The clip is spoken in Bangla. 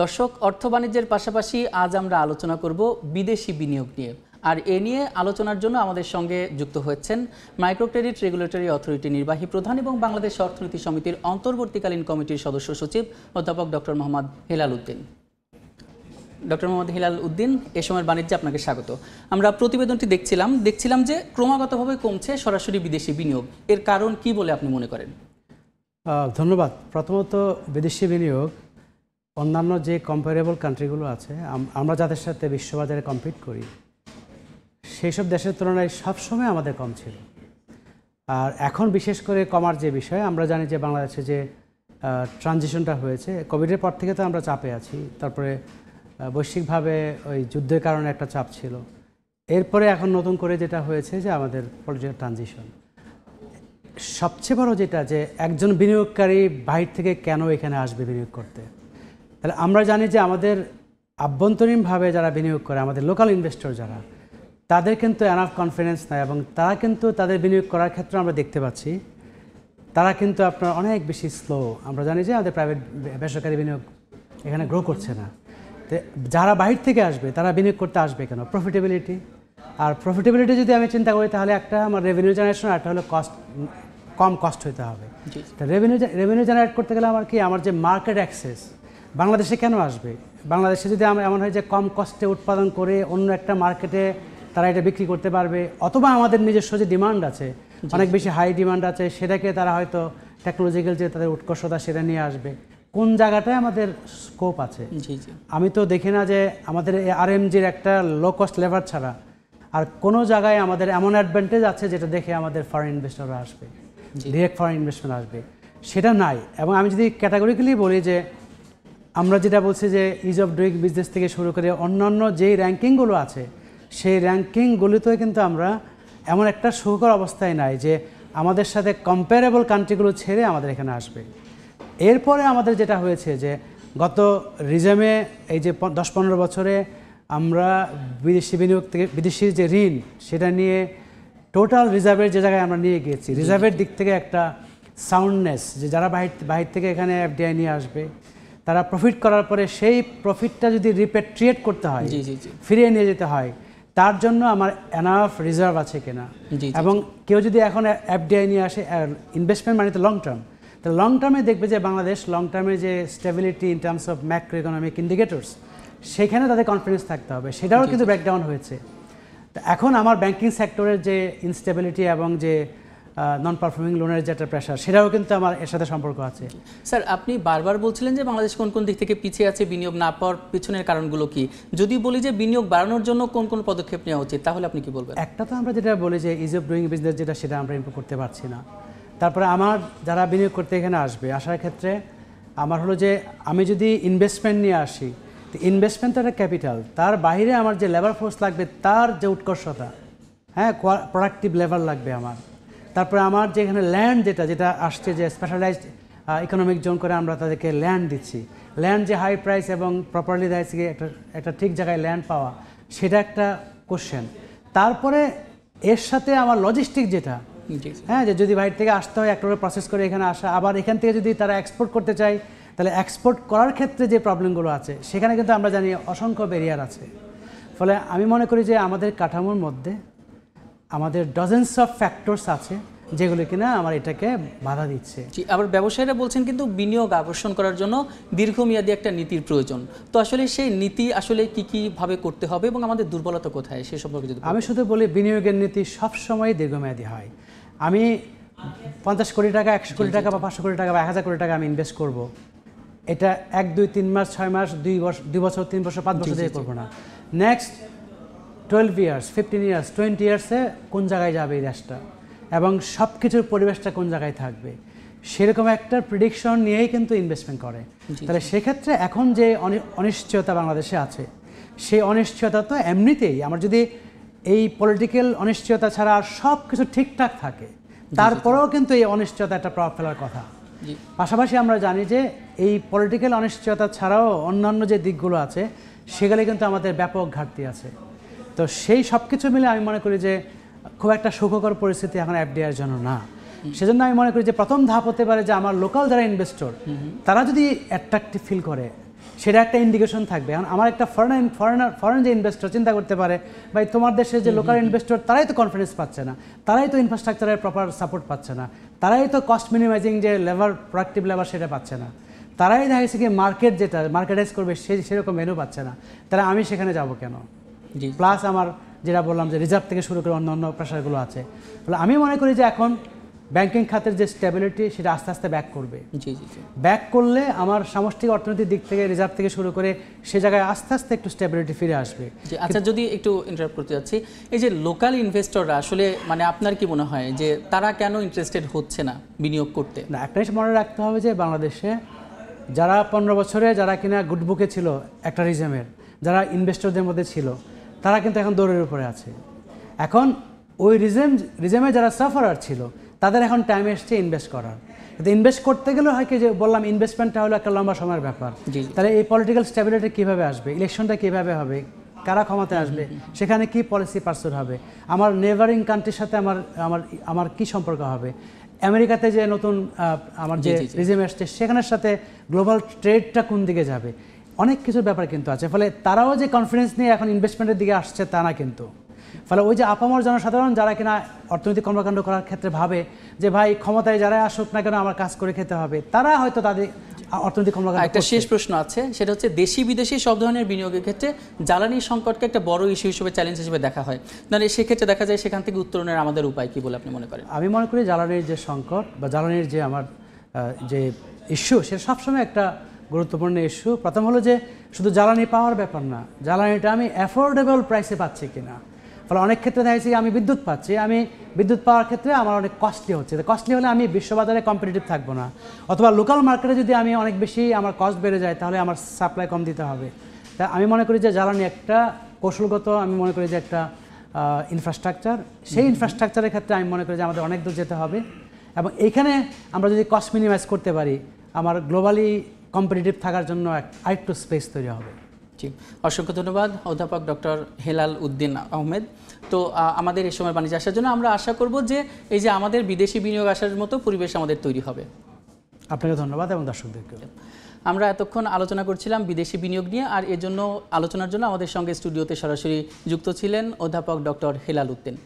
দর্শক, অর্থ বাণিজ্যের পাশাপাশি আজ আমরা আলোচনা করব বিদেশি বিনিয়োগ নিয়ে। আর এ নিয়ে আলোচনার জন্য আমাদের সঙ্গে যুক্ত হয়েছেন মাইক্রো ক্রেডিট রেগুলেটরি অথরিটি নির্বাহী প্রধান এবং বাংলাদেশ অর্থনীতি সমিতির অন্তর্বর্তীকালীন কমিটির সদস্য সচিব অধ্যাপক ডক্টর মোহাম্মদ হেলাল উদ্দিন। ডক্টর মোহাম্মদ হেলাল উদ্দিন, এ সময়ের বাণিজ্যে আপনাকে স্বাগত। আমরা প্রতিবেদনটি দেখছিলাম যে ক্রমাগতভাবে কমছে সরাসরি বিদেশি বিনিয়োগ। এর কারণ কি বলে আপনি মনে করেন? ধন্যবাদ। প্রথমত, বিদেশি বিনিয়োগ অন্যান্য যে কম্পারেবল কান্ট্রিগুলো আছে, আমরা যাদের সাথে বিশ্ববাজারে কম্পিট করি, সেই সব দেশের তুলনায় সবসময় আমাদের কম ছিল। আর এখন বিশেষ করে কমার যে বিষয়, আমরা জানি যে বাংলাদেশে যে ট্রানজিশনটা হয়েছে কোভিডের পর থেকে, তো আমরা চাপে আছি। তারপরে বৈশ্বিকভাবে ওই যুদ্ধের কারণে একটা চাপ ছিল। এরপরে এখন নতুন করে যেটা হয়েছে যে আমাদের পলিটিক্যাল ট্রানজিশন। সবচেয়ে বড় যেটা, যে একজন বিনিয়োগকারী বাইরে থেকে কেন এখানে আসবে বিনিয়োগ করতে? তাহলে আমরা জানি যে আমাদের আভ্যন্তরীণভাবে যারা বিনিয়োগ করে, আমাদের লোকাল ইনভেস্টর যারা, তাদের কিন্তু এনাফ কনফিডেন্স নাই, এবং তারা কিন্তু তাদের বিনিয়োগ করার ক্ষেত্রে আমরা দেখতে পাচ্ছি তারা কিন্তু আপনার অনেক বেশি স্লো। আমরা জানি যে আমাদের প্রাইভেট বেসরকারি বিনিয়োগ এখানে গ্রো করছে না। তো যারা বাইরে থেকে আসবে তারা বিনিয়োগ করতে আসবে কেন? প্রফিটেবিলিটি। আর প্রফিটেবিলিটি যদি আমি চিন্তা করি, তাহলে একটা আমার রেভিনিউ জেনারেশন, একটা হলো কম কস্ট হইতে হবে। তা রেভিনিউ জেনারেট করতে গেলে আমার যে মার্কেট অ্যাক্সেস, বাংলাদেশে কেন আসবে? বাংলাদেশে যদি এমন হয় যে কম কস্টে উৎপাদন করে অন্য একটা মার্কেটে তারা এটা বিক্রি করতে পারবে, অথবা আমাদের নিজস্ব যে ডিমান্ড আছে, অনেক বেশি হাই ডিমান্ড আছে, সেটাকে তারা হয়তো টেকনোলজিক্যাল যে তাদের উৎকর্ষতা সেটা নিয়ে আসবে। কোন জায়গাটায় আমাদের স্কোপ আছে? আমি তো দেখি না যে আমাদের আরএমজির একটা লো কস্ট লেভার ছাড়া আর কোনো জায়গায় আমাদের এমন অ্যাডভান্টেজ আছে যেটা দেখে আমাদের ফরেন ইনভেস্টররা আসবে, ডিরেক্ট ফরেন ইনভেস্টমেন্ট আসবে, সেটা নাই। এবং আমি যদি ক্যাটাগরিক্যালি বলি যে আমরা যেটা বলছি যে ইজ অফ ডুইং বিজনেস থেকে শুরু করে অন্যান্য যেই র্যাঙ্কিংগুলো আছে, সেই র্যাঙ্কিংগুলিতে কিন্তু আমরা এমন একটা সুখকর অবস্থায় নাই যে আমাদের সাথে কম্পারেবল কান্ট্রিগুলো ছেড়ে আমাদের এখানে আসবে। এরপরে আমাদের যেটা হয়েছে যে গত রিজামে এই যে 10-15 বছরে আমরা বিদেশি বিনিয়োগ থেকে বিদেশি যে ঋণ, সেটা নিয়ে টোটাল রিজার্ভের যে জায়গায় আমরা নিয়ে গিয়েছি, রিজার্ভের দিক থেকে একটা সাউন্ডনেস, যে যারা বাহির থেকে এখানে এফডিআই নিয়ে আসবে, তারা প্রফিট করার পরে সেই প্রফিটটা যদি রিপেট্রিয়েট করতে হয়, ফিরিয়ে নিয়ে যেতে হয়, তার জন্য আমার এনাফ রিজার্ভ আছে কিনা। এবং কেউ যদি এখন এফডিআই নিয়ে আসে, ইনভেস্টমেন্ট মানে তো লং টার্ম, তো লং টার্মে দেখবে যে বাংলাদেশ লং টার্মে যে stability in terms of macro economic indicators, সেখানে তাদের কনফিডেন্স থাকতে হবে। সেটাও কিন্তু ব্রেকডাউন হয়েছে। তো এখন আমার ব্যাংকিং সেক্টরের যে ইনস্টেবিলিটি এবং যে নন পারফর্মিং লোনের যেটা প্রেশার, সেটাও কিন্তু আমার এর সাথে সম্পর্ক আছে। স্যার, আপনি বারবার বলছিলেন যে বাংলাদেশ কোন কোন দিক থেকে পিছিয়ে আছে, বিনিয়োগ না পাওয়ার পিছনের কারণগুলো কি? যদি বলি যে বিনিয়োগ বাড়ানোর জন্য কোন কোন পদক্ষেপ নেওয়া উচিত, তাহলে আপনি কি বলবেন? একটা তো আমরা যেটা বলি যে ইজ অফ ডুইং বিজনেস, যেটা সেটা আমরা ইমপ্রুভ করতে পারছি না। তারপরে আমার যারা বিনিয়োগ করতে এখানে আসবে, আসার ক্ষেত্রে আমার হলো যে আমি যদি ইনভেস্টমেন্ট নিয়ে আসি, তো ইনভেস্টমেন্ট তো একটা ক্যাপিটাল, তার বাইরে আমার যে লেবার ফোর্স লাগবে, তার যে উৎকর্ষতা, হ্যাঁ, প্রোডাক্টিভ লেবার লাগবে আমার। তারপরে আমার যে এখানে ল্যান্ড যেটা আসছে, যে স্পেশালাইজড ইকোনমিক জোন করে আমরা তাদেরকে ল্যান্ড দিচ্ছি, ল্যান্ড যে হাই প্রাইস এবং প্রপারলি দাঁড়িয়ে একটা ঠিক জায়গায় ল্যান্ড পাওয়া, সেটা একটা কোশ্চেন। তারপরে এর সাথে আমার লজিস্টিক যেটা, হ্যাঁ, যে যদি বাইরে থেকে আসতে হয়, একটা করে প্রসেস করে এখানে আসা, আবার এখান থেকে যদি তারা এক্সপোর্ট করতে চায়, তাহলে এক্সপোর্ট করার ক্ষেত্রে যে প্রবলেমগুলো আছে, সেখানে কিন্তু আমরা জানি অসংখ্য ব্যারিয়ার আছে। ফলে আমি মনে করি যে আমাদের কাঠামোর মধ্যে আমাদের ডজেন্স অফ ফ্যাক্টরস আছে যেগুলো কিনা আমার এটাকে বাধা দিচ্ছে। আবার ব্যবসায়ীরা বলছেন কিন্তু বিনিয়োগ আকর্ষণ করার জন্য দীর্ঘমেয়াদী একটা নীতির প্রয়োজন। তো আসলে সেই নীতি আসলে কি ভাবে করতে হবে এবং আমাদের দুর্বলতা কোথায়, সে সম্পর্কে যদি আমি শুধু বলি, বিনিয়োগের নীতি সবসময় দীর্ঘমেয়াদী হয়। আমি 50 কোটি টাকা, 100 কোটি টাকা বা 500 কোটি টাকা বা 1000 কোটি টাকা আমি ইনভেস্ট করব, এটা 1, 2, 3 মাস, 6 মাস, 2 বছর, 3 বছর, 5 বছর দিয়ে করবো না। নেক্সট 12 ইয়ার্স, 15 ইয়ার্স, 20 ইয়ার্সে কোন জায়গায় যাবে এই দেশটা এবং সব কিছুর পরিবেশটা কোন জায়গায় থাকবে, সেরকম একটা প্রেডিকশন নিয়েই কিন্তু ইনভেস্টমেন্ট করে। তাহলে সেক্ষেত্রে এখন যে অনিশ্চয়তা বাংলাদেশে আছে, সেই অনিশ্চয়তা তো এমনিতেই, আমার যদি এই পলিটিক্যাল অনিশ্চয়তা ছাড়া আর সব কিছু ঠিকঠাক থাকে, তারপরেও কিন্তু এই অনিশ্চয়তা একটা প্রভাব ফেলার কথা। পাশাপাশি আমরা জানি যে এই পলিটিক্যাল অনিশ্চয়তা ছাড়াও অন্যান্য যে দিকগুলো আছে, সেগুলো কিন্তু আমাদের ব্যাপক ঘাটতি আছে। তো সেই সব কিছু মিলে আমি মনে করি যে খুব একটা সুখকর পরিস্থিতি এখন এফডিআইয়ের জন্য না। সেজন্য আমি মনে করি যে প্রথম ধাপ হতে পারে যে আমার লোকাল যারা ইনভেস্টর, তারা যদি অ্যাট্রাকটিভ ফিল করে সেটা একটা ইন্ডিকেশন থাকবে। এখন আমার একটা ফরেন যে ইনভেস্টর চিন্তা করতে পারে, ভাই তোমার দেশে যে লোকাল ইনভেস্টর তারাই তো কনফিডেন্স পাচ্ছে না, তারাই তো ইনফ্রাস্ট্রাকচারের প্রপার সাপোর্ট পাচ্ছে না, তারাই তো কস্ট মিনিমাইজিং যে লেবার, প্রোডাক্টিভ লেবার সেটা পাচ্ছে না, তারাই দেখা গেছে কি মার্কেট যেটা মার্কেটাইজ করবে সেরকম মেনু পাচ্ছে না, তারা আমি সেখানে যাব কেন? প্লাস আমার যেটা বললাম যে রিজার্ভ থেকে শুরু করে অন্য অন্য প্রেশারগুলো আছে। ফলে আমি মনে করি যে এখন ব্যাংকিং খাতের যে স্টেবিলিটি সেটা আস্তে আস্তে ব্যাক করবে। ব্যাক করলে আমার সামষ্টিক অর্থনীতির দিক থেকে রিজার্ভ থেকে শুরু করে সে জায়গায় আস্তে আস্তে একটু স্টেবিলিটি ফিরে আসবে। আচ্ছা, যদি একটু ইন্টারাপ্ট করতে যাচ্ছি, এই যে লোকাল ইনভেস্টররা আসলে মানে আপনার কি মনে হয় যে তারা কেন ইন্টারেস্টেড হচ্ছে না বিনিয়োগ করতে? না, একটা জিনিস মনে রাখতে হবে যে বাংলাদেশে যারা 15 বছরে যারা কিনা গুড বুকে ছিল একটা রিজেমের, যারা ইনভেস্টরদের মধ্যে ছিল, তারা কিন্তু এখন দৌড়ের উপরে আছে। এখন ওই রিজেমে যারা সাফারার ছিল তাদের এখন টাইম এসছে ইনভেস্ট করার। কিন্তু ইনভেস্ট করতে গেলে হয় কি যে বললাম ইনভেস্টমেন্টটা হলো একটা লম্বা সময়ের ব্যাপার। তাহলে এই পলিটিক্যাল স্টেবিলিটি কীভাবে আসবে, ইলেকশনটা কীভাবে হবে, কারা ক্ষমতায় আসবে, সেখানে কি পলিসি পারসুট হবে, আমার নেবারিং কান্ট্রির সাথে আমার কি সম্পর্ক হবে, আমেরিকাতে যে নতুন আমার যে রিজিম আসছে সেখানের সাথে গ্লোবাল ট্রেডটা কোন দিকে যাবে, অনেক কিছুর ব্যাপার কিন্তু আছে। ফলে তারাও যে কনফিডেন্স নিয়ে এখন ইনভেস্টমেন্টের দিকে আসছে তা না কিন্তু। ফলে ওই যে আপামর জনসাধারণ যারা কিনা অর্থনৈতিক কর্মকাণ্ড করার ক্ষেত্রে ভাবে যে ভাই ক্ষমতায় যারা আসুক না কেন আমার কাজ করে খেতে হবে, তারা হয়তো তাদের অর্থনৈতিক কর্মকাণ্ড। একটা শেষ প্রশ্ন আছে, সেটা হচ্ছে দেশি বিদেশি সব ধরনের বিনিয়োগের ক্ষেত্রে জ্বালানি সংকটকে একটা বড় ইস্যু হিসেবে, চ্যালেঞ্জ হিসেবে দেখা হয়, মানে সেক্ষেত্রে দেখা যায় সেখান থেকে উত্তরণের আমাদের উপায় কি বলে আপনি মনে করেন? আমি মনে করি জ্বালানির যে সংকট বা জ্বালানির যে আমার যে ইস্যু, সেটা সবসময় একটা গুরুত্বপূর্ণ ইস্যু। প্রথম হলো যে শুধু জ্বালানি পাওয়ার ব্যাপার না, জ্বালানিটা আমি অ্যাফোর্ডেবল প্রাইসে পাচ্ছি কিনা। ফলে অনেক ক্ষেত্রে দেখা যাচ্ছে আমি বিদ্যুৎ পাচ্ছি, আমি বিদ্যুৎ পাওয়ার ক্ষেত্রে আমার অনেক কস্টলি হচ্ছে। কস্টলি হলে আমি বিশ্ববাজারে কম্পিটিটিভ থাকবো না, অথবা লোকাল মার্কেটে যদি আমি অনেক বেশি আমার কস্ট বেড়ে যায় তাহলে আমার সাপ্লাই কম দিতে হবে। তা আমি মনে করি যে জ্বালানি একটা কৌশলগত, আমি মনে করি যে একটা ইনফ্রাস্ট্রাকচার, সেই ইনফ্রাস্ট্রাকচারের ক্ষেত্রে আমি মনে করি যে আমাদের অনেক দূর যেতে হবে। এবং এইখানে আমরা যদি কস্ট মিনিমাইজ করতে পারি, আমার গ্লোবালি কম্পিটিটিভ থাকার জন্য আরেকটু স্পেস তৈরি হবে। জি, অসংখ্য ধন্যবাদ অধ্যাপক ডক্টর হেলাল উদ্দিন আহমেদ। তো আমাদের এই সময় বাণিজ্য আসার জন্য আমরা আশা করব যে এই যে আমাদের বিদেশি বিনিয়োগ আসার মতো পরিবেশ আমাদের তৈরি হবে। আপনাকে ধন্যবাদ এবং দর্শকদেরকে। আমরা এতক্ষণ আলোচনা করছিলাম বিদেশি বিনিয়োগ নিয়ে, আর এর জন্য আলোচনার জন্য আমাদের সঙ্গে স্টুডিওতে সরাসরি যুক্ত ছিলেন অধ্যাপক ডক্টর হেলাল উদ্দিন।